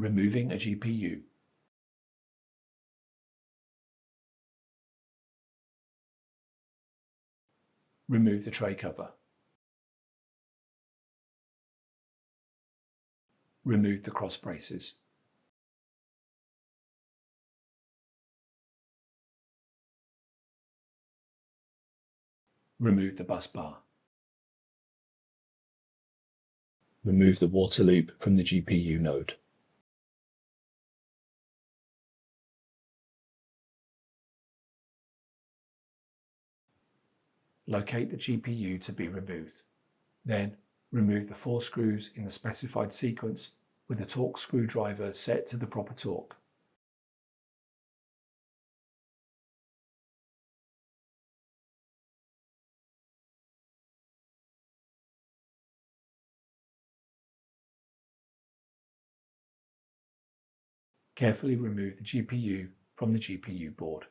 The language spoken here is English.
Removing a GPU. Remove the tray cover. Remove the cross braces. Remove the bus bar. Remove the water loop from the GPU node. Locate the GPU to be removed. Then, remove the 4 screws in the specified sequence with the torque screwdriver set to the proper torque. Carefully remove the GPU from the GPU board.